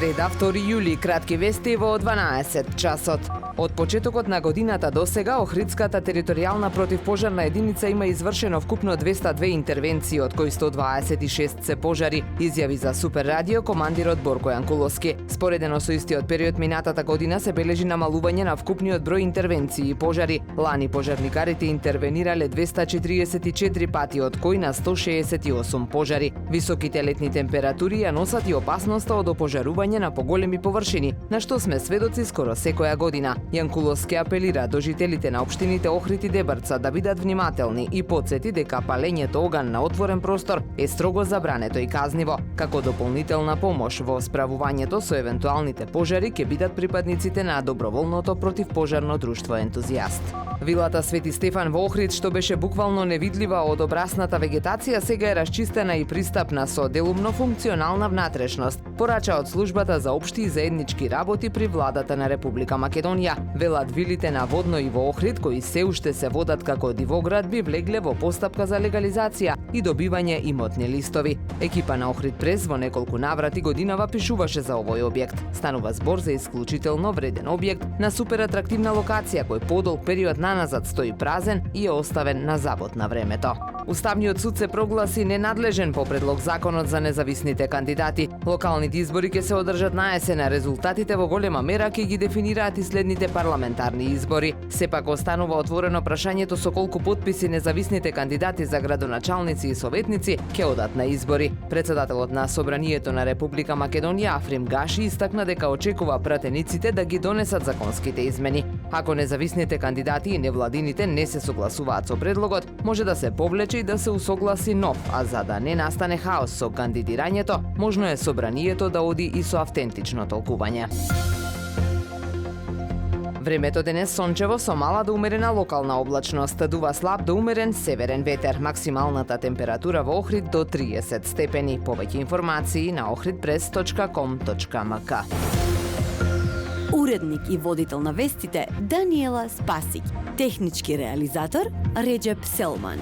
Среда, 2 јули, кратки вести во 12 часот. Од почетокот на годината до сега Охридската територијална противпожарна единица има извршено вкупно 202 интервенции, од кои 126 се пожари, изјави за Супер радио командирот Борко Јанкуловски. Споредено со истиот период минатата година се бележи намалување на вкупниот број интервенции и пожари. Лани пожарникарите интервенирале 244 пати, од кои на 168 пожари. Високите летни температури ја носат и опасноста од опожарување на поголеми површини, на што сме сведоци скоро секоја година. Јанкуловски апелира до жителите на општините Охрид и Дебрца да бидат внимателни и потсети дека палењето оган на отворен простор е строго забрането и казниво. Како дополнителна помош во справувањето со евентуалните пожари ќе бидат припадниците на доброволното противпожарно друштво Ентузијаст. Вилата Свети Стефан во Охрид, што беше буквално невидлива од обрасната вегетација, сега е расчистена и пристапна со делумно функционална внатрешност, порача од службата за општи и заеднички работи при владата на Република Македонија. Велат вилите на Водно и во Охрид, кои се уште се водат како дивоград, би влегле во постапка за легализација и добивање имотни листови. Екипа на Охрид Прес во неколку наврати годинава пишуваше за овој објект. Станува збор за исклучително вреден објект на супер атрактивна локација кој подолг период наназад стои празен и е оставен на забот на времето. Уставниот суд се прогласи ненадлежен по предлог законот за независните кандидати. Локалните избори ќе се одржат на есен, а резултатите во голема мера ќе ги дефинираат и следните парламентарни избори. Сепак останува отворено прашањето со колку потписи независните кандидати за градоначалници и советници ќе одат на избори. Председателот на Собранието на Република Македонија Африм Гаши истакна дека очекува пратениците да ги донесат законските измени. Ако независните кандидати и невладините не се согласуваат со предлогот, може да се повлече и да се усогласи нов, а за да не настане хаос со кандидирањето, можно е Собранието да оди и со автентично толкување. Времето денес сончево со мала до умерена локална облачност, дува слаб до умерен северен ветер, максималната температура во Охрид до 30 степени. Повеќе информации на ohridpress.com.mk. Уредник и водител на вестите Даниела Спасик, технички реализатор Реджеп Селман.